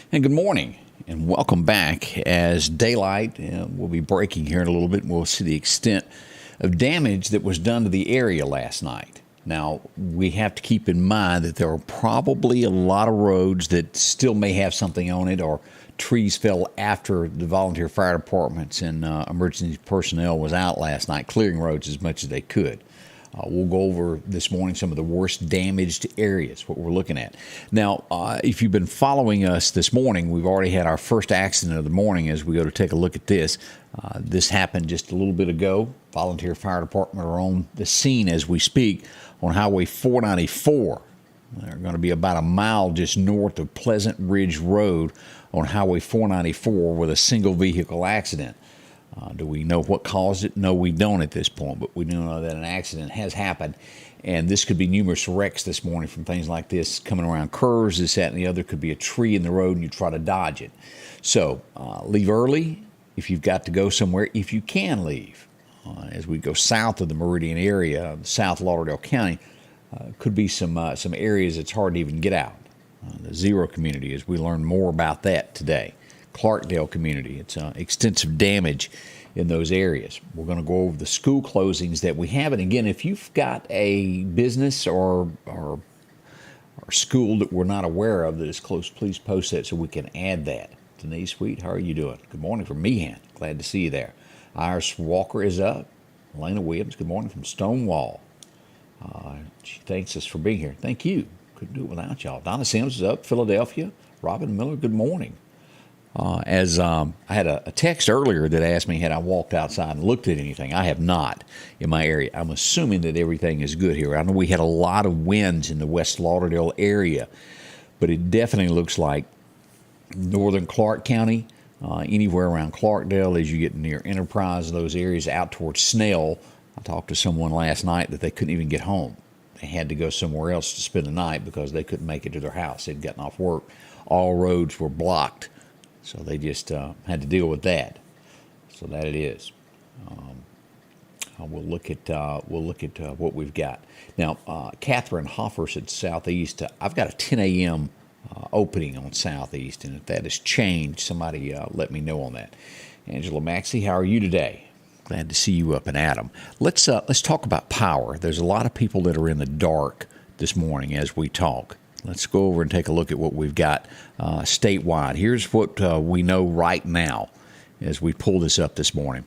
And good morning, and welcome back. As daylight will be breaking here in a little bit, we'll see the extent of damage that was done to the area last night. Now, we have to keep in mind that there are probably a lot of roads that still may have something on it, or trees fell after the volunteer fire departments and emergency personnel was out last night clearing roads as much as they could. We'll go over this morning some of the worst damaged areas, what we're looking at. Now, if you've been following us this morning, we've already had our first accident of the morning as we go to take a look at this. This happened just a little bit ago. Volunteer fire department are on the scene as we speak on Highway 494. They're going to be about a mile just north of Pleasant Ridge Road on Highway 494 with a single vehicle accident. Do we know what caused it? No, we don't at this point, but we do know that an accident has happened, and this could be numerous wrecks this morning from things like this coming around curves, this, that, and the other. Could be a tree in the road, and you try to dodge it. So leave early if you've got to go somewhere, if you can leave. As we go south of the Meridian area, South Lauderdale County, could be some areas it's hard to even get out. The Zero community, as we learn more about that today. Clarkdale community. It's extensive damage in those areas. We're going to go over the school closings that we have. And again, if you've got a business or school that we're not aware of that is close, please post that so we can add that. Denise Sweet, how are you doing? Good morning from Meehan. Glad to see you there. Iris Walker is up. Elena Williams, good morning from Stonewall. She thanks us for being here. Thank you. Couldn't do it without y'all. Donna Sims is up. Philadelphia. Robin Miller, good morning. I had a text earlier that asked me had I walked outside and looked at anything. I have not in my area. I'm assuming that everything is good here. I know we had a lot of winds in the West Lauderdale area, but it definitely looks like northern Clark County, anywhere around Clarkdale as you get near Enterprise, those areas out towards Snell. I talked to someone last night that they couldn't even get home. They had to go somewhere else to spend the night because they couldn't make it to their house. They'd gotten off work. All roads were blocked. So they just had to deal with that. So that it is. We'll look at what we've got now. Catherine Hoffer said Southeast. I've got a 10 a.m. Opening on Southeast, and if that has changed, somebody let me know on that. Angela Maxey, how are you today? Glad to see you up and at 'em. Let's talk about power. There's a lot of people that are in the dark this morning as we talk. Let's go over and take a look at what we've got statewide. Here's what we know right now as we pull this up this morning.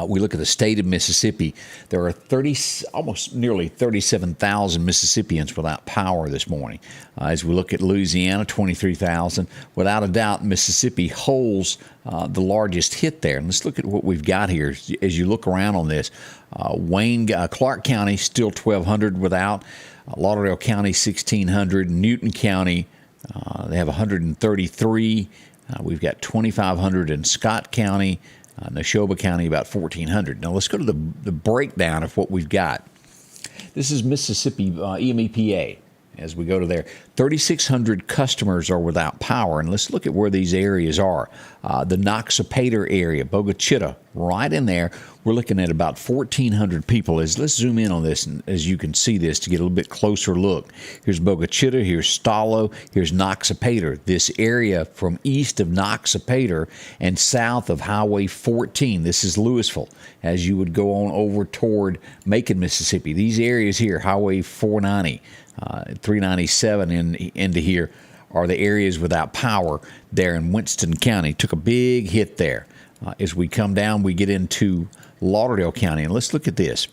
We look at the state of Mississippi. There are almost nearly 37,000 Mississippians without power this morning. As we look at Louisiana, 23,000. Without a doubt, Mississippi holds the largest hit there. And let's look at what we've got here as you look around on this. Clark County, still 1,200 without. Lauderdale County, 1,600. Newton County, they have 133. We've got 2,500 in Scott County. Neshoba County, about 1,400. Now, let's go to the breakdown of what we've got. This is Mississippi EMEPA. As we go to there, 3,600 customers are without power. And let's look at where these areas are. The Noxapater area, Bogachita, right in there. We're looking at about 1,400 people. Let's zoom in on this, and as you can see this, to get a little bit closer look. Here's Bogachita, here's Stallo, here's Noxapater. This area from east of Noxapater and south of Highway 14. This is Louisville. As you would go on over toward Macon, Mississippi. These areas here, Highway 490, 397 into here, are the areas without power there in Winston County. Took a big hit there. As we come down, we get into Lauderdale County, and let's look at this.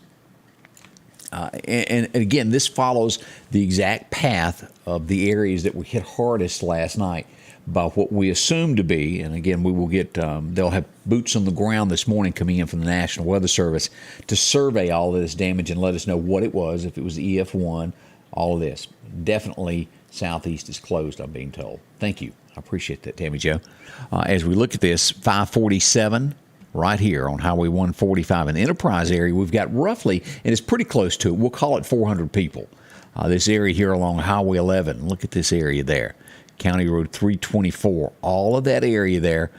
And again, this follows the exact path of the areas that we hit hardest last night by what we assume to be, and again, we will get, they'll have boots on the ground this morning coming in from the National Weather Service to survey all of this damage and let us know what it was, if it was EF1, all of this. Definitely Southeast is closed, I'm being told. Thank you. I appreciate that, Tammy Jo. As we look at this, 547 right here on Highway 145 in the Enterprise area, we've got roughly, and it's pretty close to it, we'll call it 400 people. This area here along Highway 11, look at this area there. County Road 324, all of that area there,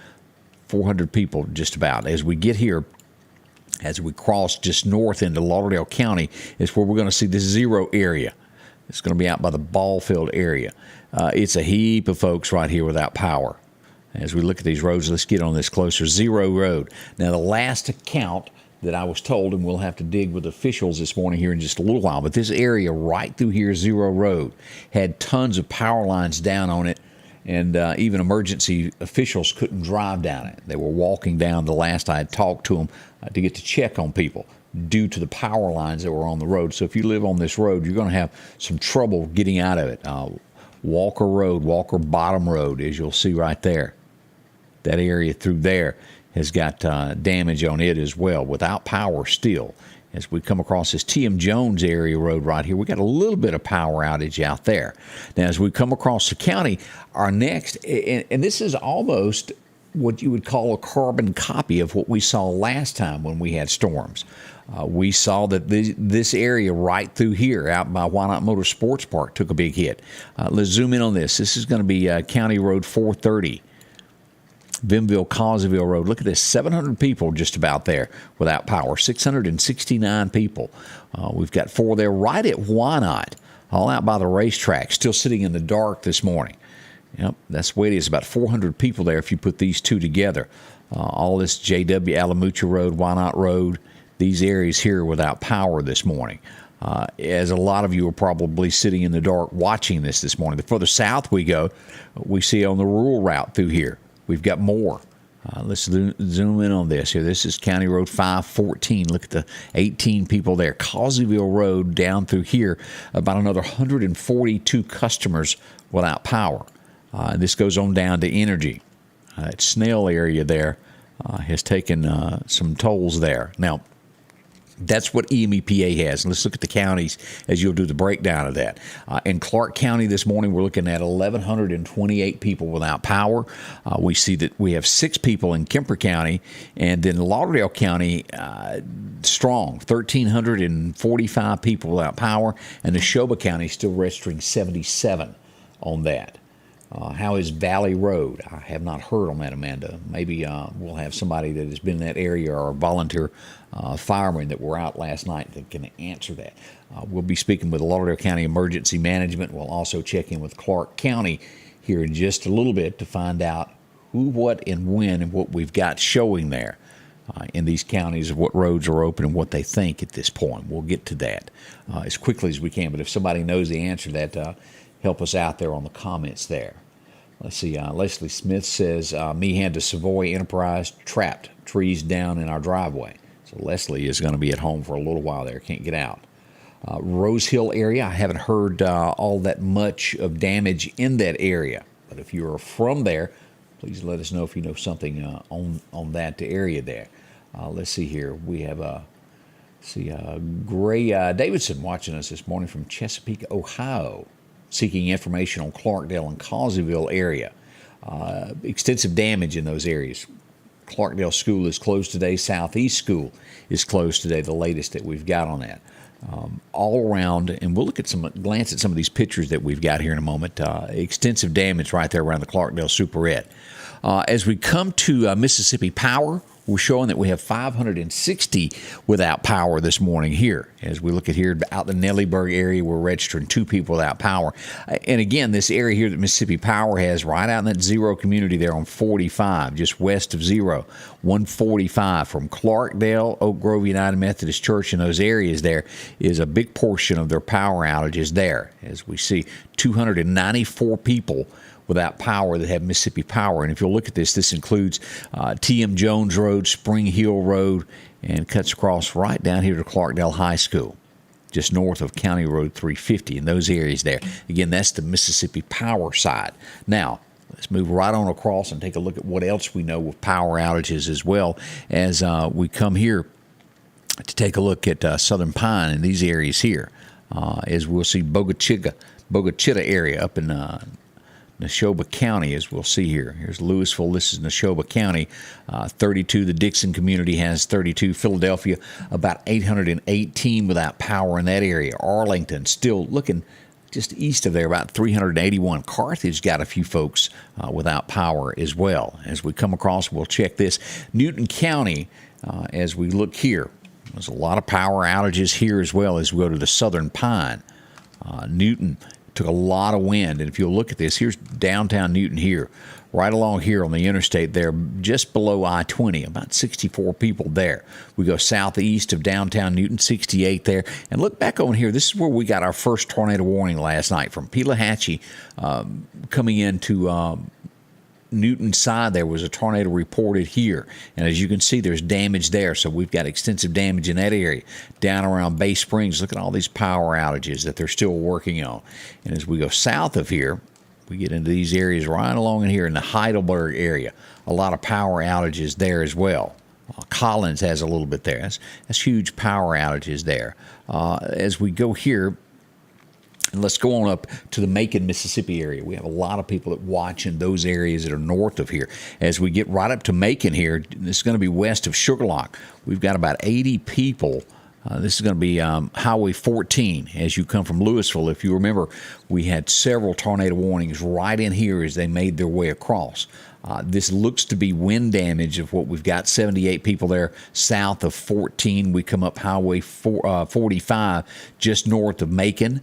400 people just about. As we get here, as we cross just north into Lauderdale County, is where we're going to see this zero area. It's going to be out by the ball field area. It's a heap of folks right here without power. As we look at these roads, let's get on this closer. Zero Road. Now, the last account that I was told, and we'll have to dig with officials this morning here in just a little while, but this area right through here, Zero Road, had tons of power lines down on it, and even emergency officials couldn't drive down it. They were walking down the last I had talked to them to get to check on people due to the power lines that were on the road. So if you live on this road, you're going to have some trouble getting out of it. Walker Road, Walker Bottom Road, as you'll see right there. That area through there has got damage on it as well, without power still. As we come across this T.M. Jones area road right here, we got a little bit of power outage out there. Now, as we come across the county, our next, and this is almost what you would call a carbon copy of what we saw last time when we had storms. We saw that this area right through here out by Why Not Motor Sports Park took a big hit. Let's zoom in on this. This is going to be County Road 430. Bimville, Causeville Road. Look at this, 700 people just about there without power, 669 people. We've got 4 there right at Why Not, all out by the racetrack, still sitting in the dark this morning. Yep, that's the way it is, about 400 people there if you put these two together. All this JW Alamucha Road, Why Not Road, these areas here without power this morning. As a lot of you are probably sitting in the dark watching this morning. The further south we go, we see on the rural route through here, we've got more. Let's zoom in on this here. This is County Road 514. Look at the 18 people there. Causeyville Road down through here, about another 142 customers without power. This goes on down to Energy. That Snell area there has taken some tolls there. Now, that's what EMEPA has. And let's look at the counties as you'll do the breakdown of that. In Clark County this morning, we're looking at 1,128 people without power. We see that we have 6 people in Kemper County, and then Lauderdale County, strong, 1,345 people without power, and Neshoba County still registering 77 on that. How is Valley Road? I have not heard on that, Amanda. Maybe we'll have somebody that has been in that area or a volunteer fireman that were out last night that can answer that. We'll be speaking with Lauderdale County Emergency Management. We'll also check in with Clark County here in just a little bit to find out who, what, and when, and what we've got showing there in these counties of what roads are open and what they think at this point. We'll get to that as quickly as we can. But if somebody knows the answer to that, help us out there on the comments there. Let's see. Leslie Smith says, Meehan to Savoy Enterprise trapped, trees down in our driveway. So Leslie is going to be at home for a little while there. Can't get out. Rose Hill area, I haven't heard all that much of damage in that area. But if you're from there, please let us know if you know something on that area there. Let's see here. We have Gray Davidson watching us this morning from Chesapeake, Ohio, seeking information on Clarkdale and Causeyville area. Extensive damage in those areas. Clarkdale School is closed today. Southeast School is closed today, the latest that we've got on that. All around, and we'll glance at some of these pictures that we've got here in a moment. Extensive damage right there around the Clarkdale Superette. As we come to Mississippi Power, we're showing that we have 560 without power this morning here. As we look at here out the Nellyburg area, we're registering 2 people without power. And again, this area here that Mississippi Power has right out in that Zero community there on 45, just west of Zero, 145 from Clarkdale, Oak Grove United Methodist Church, in those areas there is a big portion of their power outages there. As we see 294 people without power that have Mississippi Power. And if you'll look at this includes T.M. Jones Road, Spring Hill Road, and cuts across right down here to Clarkdale High School, just north of County Road 350 in those areas there. Again, that's the Mississippi Power side. Now, let's move right on across and take a look at what else we know with power outages as well as we come here to take a look at Southern Pine in these areas here. As we'll see Bogachita area up in Neshoba County, as we'll see here. Here's Louisville. This is Neshoba County. 32. The Dixon community has 32. Philadelphia, about 818 without power in that area. Arlington, still looking just east of there, about 381. Carthage got a few folks without power as well. As we come across, we'll check this. Newton County, as we look here, there's a lot of power outages here as well as we go to the Southern Pine. Newton, Took a lot of wind. And if you'll look at this, here's downtown Newton here, right along here on the interstate there, just below I-20, about 64 people there. We go southeast of downtown Newton, 68 there. And look back on here. This is where we got our first tornado warning last night from Pelahatchie coming into Newton side. There was a tornado reported here, and as you can see, there's damage there. So we've got extensive damage in that area. Down around Bay Springs, look at all these power outages that they're still working on. And as we go south of here, we get into these areas right along in here in the Heidelberg area. A lot of power outages there as well. Collins has a little bit there. That's huge power outages there. As we go here, and let's go on up to the Macon, Mississippi area. We have a lot of people that watch in those areas that are north of here. As we get right up to Macon here, this is going to be west of Sugarlock. We've got about 80 people. This is going to be Highway 14 as you come from Louisville. If you remember, we had several tornado warnings right in here as they made their way across. This looks to be wind damage of what we've got, 78 people there south of 14. We come up Highway 45 just north of Macon.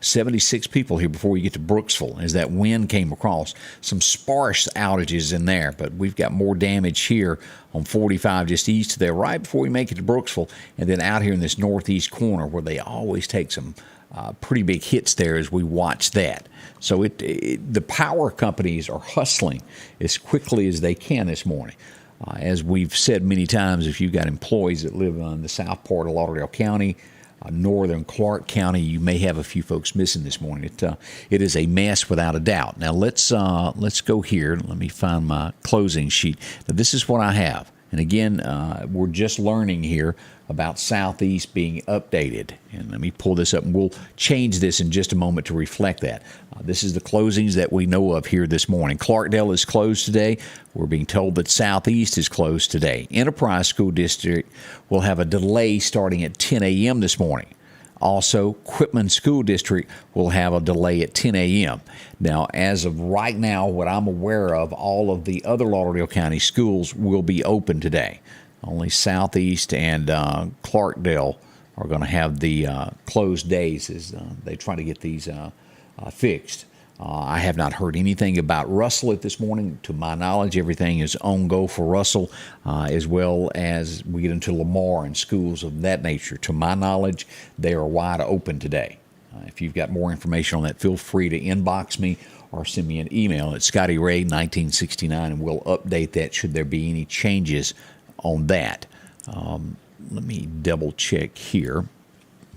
76 people here before we get to Brooksville as that wind came across. Some sparse outages in there, but we've got more damage here on 45 just east of there right before we make it to Brooksville, and then out here in this northeast corner where they always take some pretty big hits there as we watch that. So the power companies are hustling as quickly as they can this morning. As we've said many times, if you've got employees that live on the south part of Lauderdale County, northern Clark County, you may have a few folks missing this morning. It is a mess without a doubt. Now let's go here. Let me find my closing sheet. Now, this is what I have. And again, we're just learning here about Southeast being updated. And let me pull this up, and we'll change this in just a moment to reflect that. This is the closings that we know of here this morning. Clarkdale is closed today. We're being told that Southeast is closed today. Enterprise School District will have a delay starting at 10 a.m. this morning. Also, Quitman School District will have a delay at 10 a.m. Now, as of right now, what I'm aware of, all of the other Lauderdale County schools will be open today. Only Southeast and Clarkdale are going to have the closed days as they try to get these fixed. I have not heard anything about Russell at this morning. To my knowledge, everything is on go for Russell, as well as we get into Lamar and schools of that nature. To my knowledge, they are wide open today. If you've got more information on that, feel free to inbox me or send me an email at ScottyRay1969, and we'll update that should there be any changes on that. Let me double check here.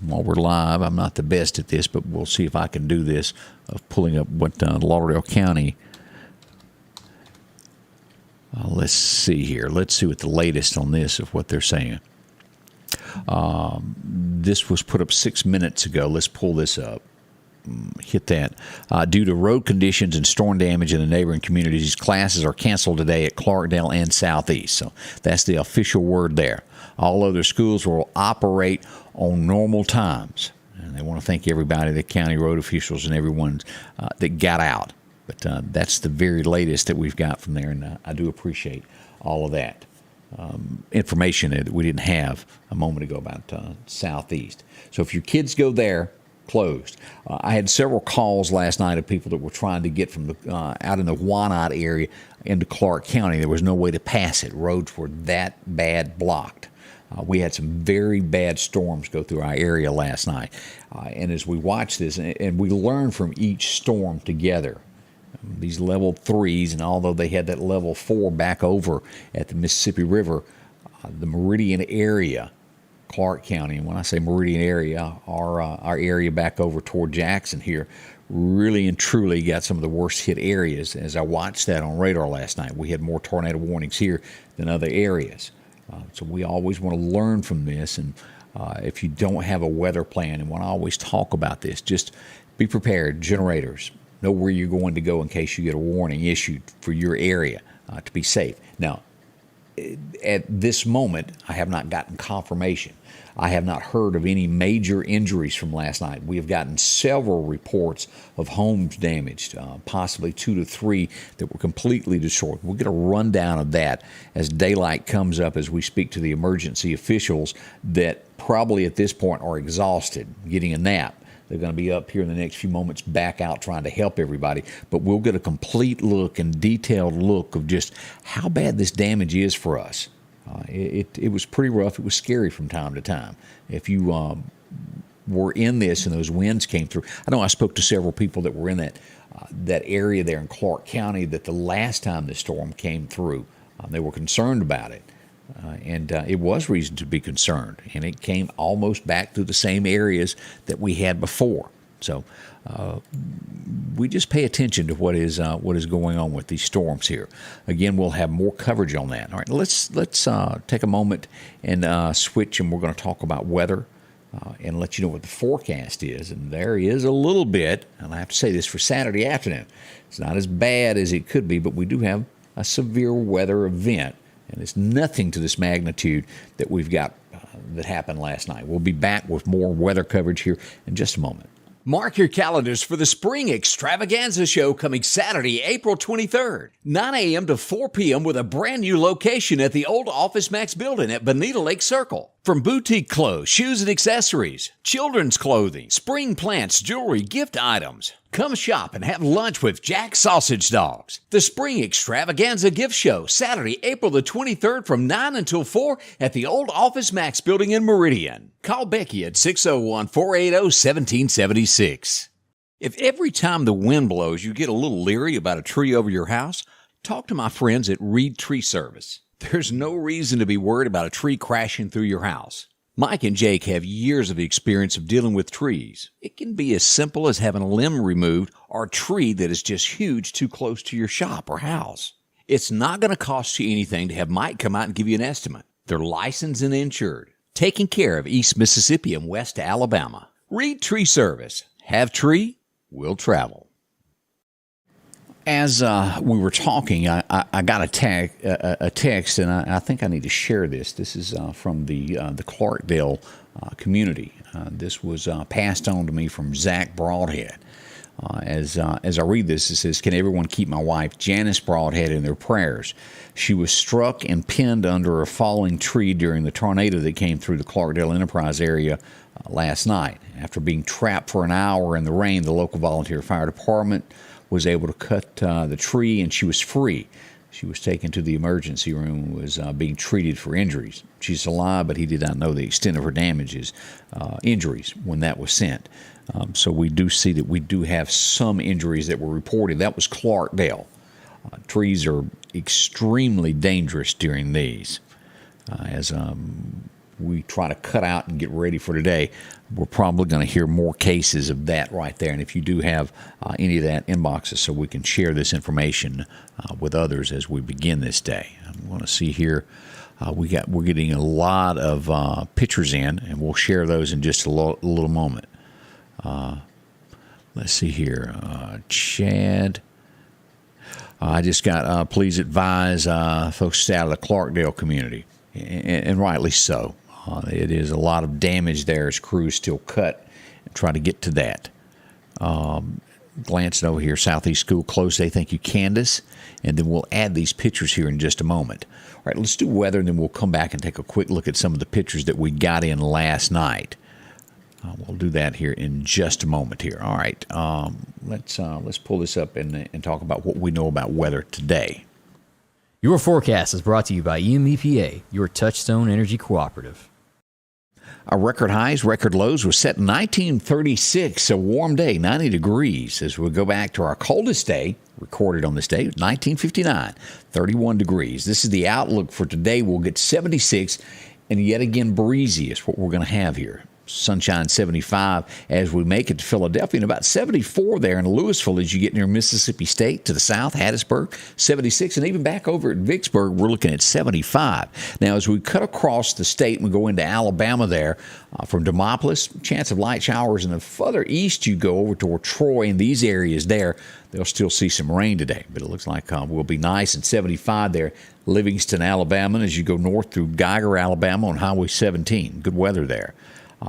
While we're live, I'm not the best at this, but we'll see if I can do this, of pulling up what Lauderdale County. Let's see here. Let's see what the latest on this of what they're saying. This was put up 6 minutes ago. Let's pull this up. Hit that. Due to road conditions and storm damage in the neighboring communities, classes are canceled today at Clardale and Southeast. So that's the official word there. All other schools will operate on normal times. And they want to thank everybody, the county road officials and everyone that got out. But that's the very latest that we've got from there, and I do appreciate all of that information that we didn't have a moment ago about Southeast. So if your kids go there, closed. I had several calls last night of people that were trying to get from the out in the Wyandotte area into Clark County. There was no way to pass it. Roads were that bad blocked. We had some very bad storms go through our area last night. And as we watch this, and we learn from each storm together, these level 3s, and although they had that level 4 back over at the Mississippi River, the Meridian area, Clark County, and when I say Meridian area, our area back over toward Jackson here, really and truly got some of the worst hit areas. As I watched that on radar last night, we had more tornado warnings here than other areas. So we always want to learn from this, and if you don't have a weather plan, and when I always talk about this, just be prepared. Generators, know where you're going to go in case you get a warning issued for your area to be safe. Now, at this moment, I have not gotten confirmation. I have not heard of any major injuries from last night. We have gotten several reports of homes damaged, possibly 2 to 3 that were completely destroyed. We'll get a rundown of that as daylight comes up as we speak to the emergency officials that probably at this point are exhausted, getting a nap. They're going to be up here in the next few moments back out trying to help everybody. But we'll get a complete look and detailed look of just how bad this damage is for us. It was pretty rough. It was scary from time to time. If you were in this and those winds came through, I know I spoke to several people that were in that area there in Clark County that the last time the storm came through, they were concerned about it. And it was reason to be concerned. And it came almost back through the same areas that we had before. So we just pay attention to what is going on with these storms here. Again, we'll have more coverage on that. All right, let's take a moment and switch, and we're going to talk about weather and let you know what the forecast is. And there is a little bit, and I have to say this for Saturday afternoon. It's not as bad as it could be, but we do have a severe weather event, and it's nothing to this magnitude that we've got that happened last night. We'll be back with more weather coverage here in just a moment. Mark your calendars for the Spring Extravaganza Show coming Saturday, April 23rd, 9 a.m. to 4 p.m. with a brand new location at the old Office Max building at Bonita Lake Circle. From boutique clothes, shoes and accessories, children's clothing, spring plants, jewelry, gift items. Come shop and have lunch with Jack Sausage Dogs. The Spring Extravaganza Gift Show, Saturday, April the 23rd from 9 until 4 at the old Office Max building in Meridian. Call Becky at 601-480-1776. If every time the wind blows you get a little leery about a tree over your house, talk to my friends at Reed Tree Service. There's no reason to be worried about a tree crashing through your house. Mike and Jake have years of experience of dealing with trees. It can be as simple as having a limb removed or a tree that is just huge too close to your shop or house. It's not going to cost you anything to have Mike come out and give you an estimate. They're licensed and insured, taking care of East Mississippi and West Alabama. Reed Tree Service. Have tree, will travel. As we were talking, I got a text, and I think I need to share this. This is from the Clardale community. This was passed on to me from Zach Broadhead. As I read this, it says, "Can everyone keep my wife, Janice Broadhead, in their prayers? She was struck and pinned under a falling tree during the tornado that came through the Clarkdale Enterprise area last night. After being trapped for an hour in the rain, the local volunteer fire department was able to cut the tree, and she was free. She was taken to the emergency room and was being treated for injuries. She's alive, but he did not know the extent of her injuries when that was sent. So we do see that we do have some injuries that were reported. That was Clarkdale. Trees are extremely dangerous during these. As we try to cut out and get ready for today, we're probably going to hear more cases of that right there. And if you do have any of that, inbox us so we can share this information with others as we begin this day. I want to see here. We're getting a lot of pictures in, and we'll share those in just a little moment. Let's see here. Chad. I just got, please advise folks out of the Clarkdale community, and rightly so. It is a lot of damage there as crews still cut and try to get to that. Glancing over here, Southeast School closed today. Thank you, Candace. And then we'll add these pictures here in just a moment. All right, let's do weather, and then we'll come back and take a quick look at some of the pictures that we got in last night. We'll do that here in just a moment here. All right, let's pull this up and talk about what we know about weather today. Your forecast is brought to you by EMEPA, your Touchstone Energy Cooperative. Our record highs, record lows was set in 1936, a warm day, 90 degrees. As we go back to our coldest day, recorded on this day, 1959, 31 degrees. This is the outlook for today. We'll get 76, and yet again breezy is what we're going to have here. Sunshine 75 as we make it to Philadelphia, and about 74 there in Louisville as you get near Mississippi State to the south, Hattiesburg, 76, and even back over at Vicksburg, we're looking at 75. Now, as we cut across the state and we go into Alabama there, from Demopolis, chance of light showers, and the further east you go over toward Troy and these areas there, they'll still see some rain today, but it looks like we'll be nice and 75 there. Livingston, Alabama, and as you go north through Geiger, Alabama on Highway 17. Good weather there.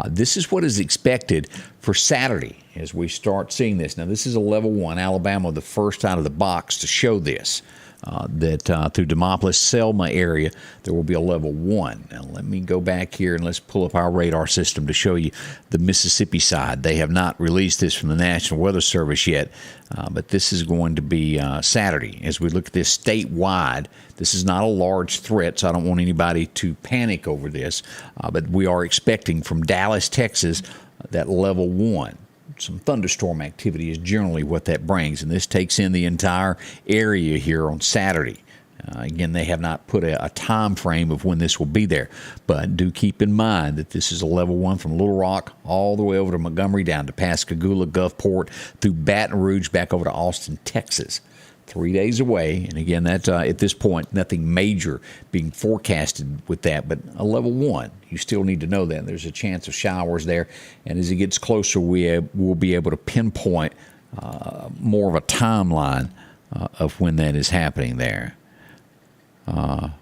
This is what is expected for Saturday as we start seeing this. Now, this is a level 1. Alabama, the first out of the box to show this. that through Demopolis, Selma area, there will be a level 1. Now, let me go back here and let's pull up our radar system to show you the Mississippi side. They have not released this from the National Weather Service yet, but this is going to be Saturday. As we look at this statewide, this is not a large threat, so I don't want anybody to panic over this, but we are expecting from Dallas, Texas, that level 1. Some thunderstorm activity is generally what that brings, and this takes in the entire area here on Saturday. Again, they have not put a time frame of when this will be there, but do keep in mind that this is a level 1 from Little Rock all the way over to Montgomery, down to Pascagoula, Gulfport, through Baton Rouge, back over to Austin, Texas. 3 days away, and again, that's at this point nothing major being forecasted with that, but a level 1. You still need to know that there's a chance of showers there, and as it gets closer, we'll be able to pinpoint more of a timeline of when that is happening there. All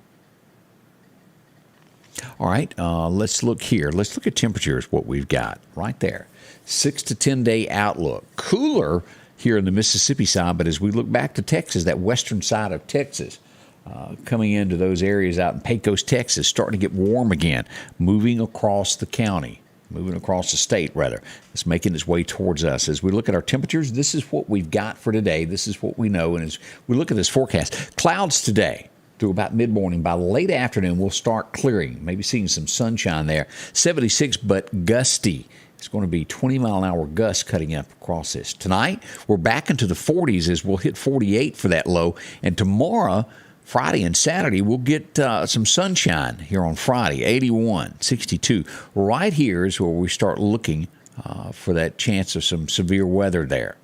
right, let's look here. Let's look at temperatures, what we've got right there. 6 to 10 day outlook. Cooler here in the Mississippi side, but as we look back to Texas, that western side of Texas, coming into those areas out in Pecos, Texas, starting to get warm again, moving across the county, moving across the state, rather. It's making its way towards us. As we look at our temperatures, this is what we've got for today. This is what we know. And as we look at this forecast, clouds today through about mid-morning. By late afternoon, we'll start clearing, maybe seeing some sunshine there. 76, but gusty. It's going to be 20-mile-an-hour gusts cutting up across this. Tonight, we're back into the 40s as we'll hit 48 for that low. And tomorrow, Friday and Saturday, we'll get some sunshine here on Friday, 81, 62. Right here is where we start looking for that chance of some severe weather there.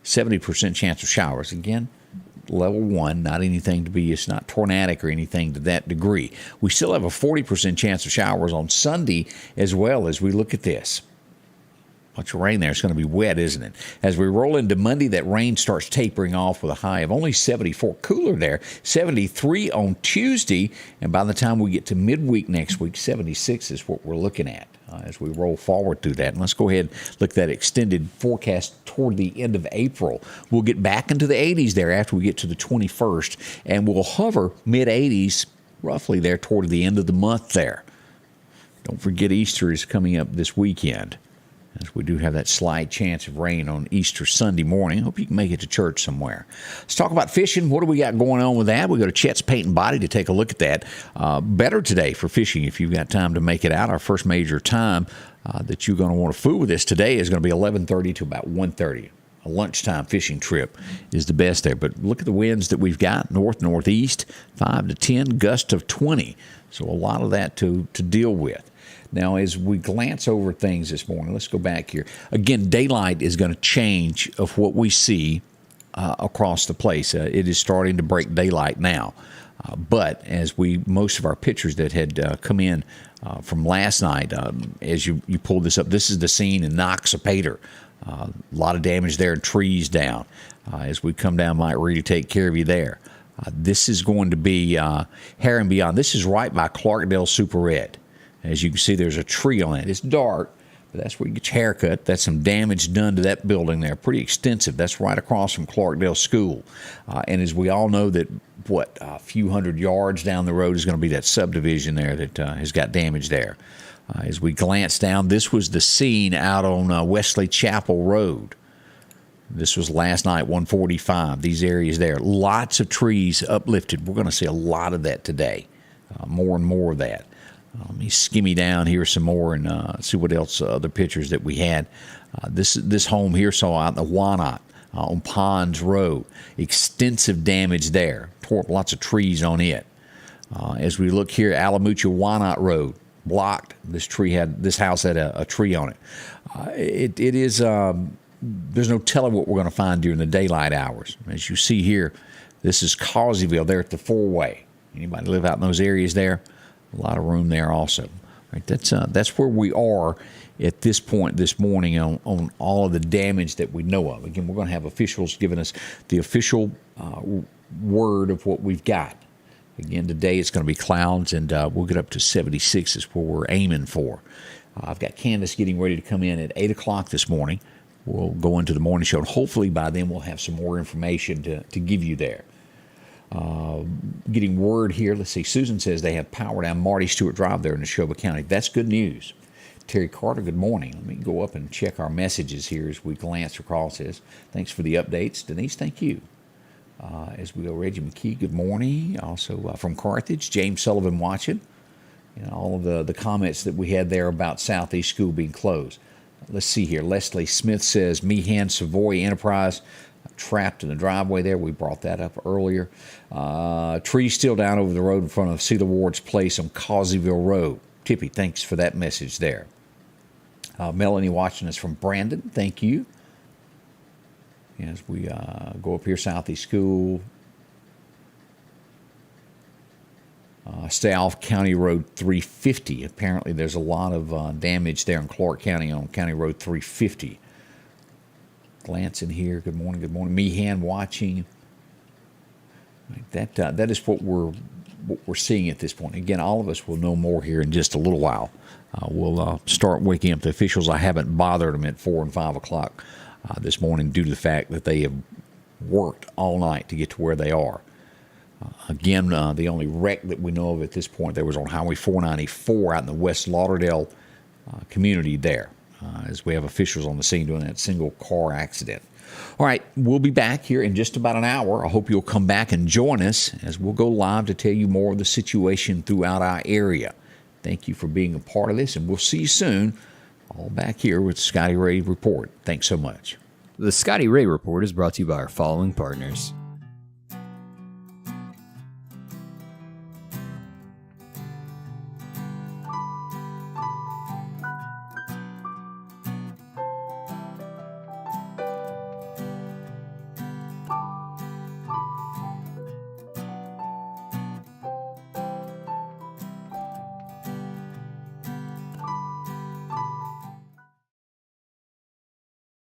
70% chance of showers. Again, level 1, not anything to be, it's not tornadic or anything to that degree. We still have a 40% chance of showers on Sunday as well as we look at this. Bunch of rain there. It's going to be wet, isn't it? As we roll into Monday, that rain starts tapering off with a high of only 74. Cooler there, 73 on Tuesday. And by the time we get to midweek next week, 76 is what we're looking at as we roll forward through that. And let's go ahead and look at that extended forecast toward the end of April. We'll get back into the 80s there after we get to the 21st, and we'll hover mid-80s roughly there toward the end of the month there. Don't forget Easter is coming up this weekend, as we do have that slight chance of rain on Easter Sunday morning. Hope you can make it to church somewhere. Let's talk about fishing. What do we got going on with that? We go to Chet's Paint and Body to take a look at that. Better today for fishing if you've got time to make it out. Our first major time that you're going to want to fool with this today is going to be 11:30 to about 1:30. A lunchtime fishing trip is the best there. But look at the winds that we've got. North-northeast, 5 to 10, gust of 20. So a lot of that to deal with. Now, as we glance over things this morning, let's go back here. Again, daylight is going to change of what we see across the place. It is starting to break daylight now. But as most of our pictures that had come in from last night, as you pulled this up, this is the scene in Noxapater. A lot of damage there and trees down. As we come down, might really take care of you there. This is going to be Hair and Beyond. This is right by Clardale Super Red. As you can see, there's a tree on it. It's dark, but that's where you get your hair cut. That's some damage done to that building there. Pretty extensive. That's right across from Clarkdale School. And as we all know that, a few hundred yards down the road is going to be that subdivision there that has got damage there. As we glance down, this was the scene out on Wesley Chapel Road. This was last night, 145, these areas there. Lots of trees uplifted. We're going to see a lot of that today, more and more of that. Let me skimmy down here some more and see what else, other pictures that we had. This home here saw out in the Wanot on Ponds Road. Extensive damage there. Tore up lots of trees on it. As we look here, Alamucha Wanot Road, blocked. This house had a tree on it. It is, there's no telling what we're going to find during the daylight hours. As you see here, this is Causeyville there at the four-way. Anybody live out in those areas there? A lot of room there also. Right, that's where we are at this point this morning on all of the damage that we know of. Again, we're going to have officials giving us the official word of what we've got. Again, today it's going to be clouds, and we'll get up to 76 is where we're aiming for. I've got Candace getting ready to come in at 8 o'clock this morning. We'll go into the morning show, and hopefully by then we'll have some more information to give you there. Getting word here. Let's see. Susan says they have power down Marty Stewart Drive there in Neshoba County. That's good news. Terry Carter, good morning. Let me go up and check our messages here as we glance across this. Thanks for the updates. Denise, thank you. As we go, Reggie McKee, good morning. Also from Carthage, James Sullivan watching. And all of the comments that we had there about Southeast School being closed. Let's see here. Leslie Smith says, Meehan Savoy Enterprise trapped in the driveway there. We brought that up earlier. Trees still down over the road in front of Cedar Ward's place on Causeyville Road. Tippy, thanks for that message there. Melanie watching us from Brandon, thank you. As we go up here, Southeast School. Stay off County Road 350. Apparently there's a lot of damage there in Clark County on County Road 350. Glancing here, good morning, good morning. Meehan watching. That is what we're seeing at this point. Again, all of us will know more here in just a little while. We'll start waking up the officials. I haven't bothered them at 4 and 5 o'clock this morning due to the fact that they have worked all night to get to where they are. Again, the only wreck that we know of at this point there was on Highway 494 out in the West Lauderdale community there, as we have officials on the scene doing that single car accident. All right, we'll be back here in just about an hour. I hope you'll come back and join us as we'll go live to tell you more of the situation throughout our area. Thank you for being a part of this, and we'll see you soon, all back here with Scotty Ray Report. Thanks so much. The Scotty Ray Report is brought to you by our following partners: